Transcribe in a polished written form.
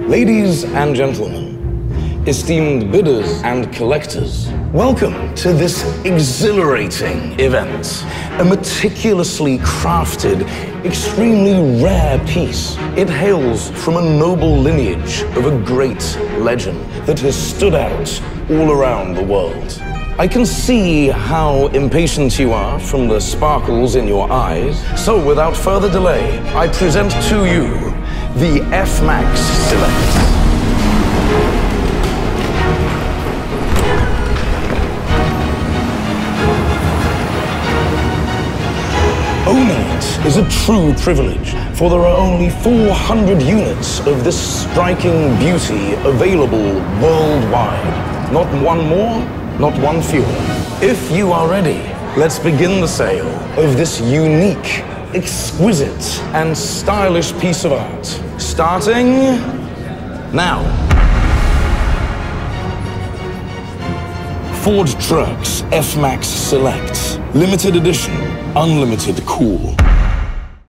Ladies and gentlemen, esteemed bidders and collectors, welcome to this exhilarating event. A meticulously crafted, extremely rare piece. It hails from a noble lineage of a great legend that has stood out all around the world. I can see how impatient you are from the sparkles in your eyes. So without further delay, I present to you the F-Max Select. Owning it is a true privilege, for there are only 400 units of this striking beauty available worldwide. Not one more, not one fewer. If you are ready, let's begin the sale of this unique, exquisite, and stylish piece of art. Starting now. Ford Trucks F-Max Select. Limited edition, unlimited cool.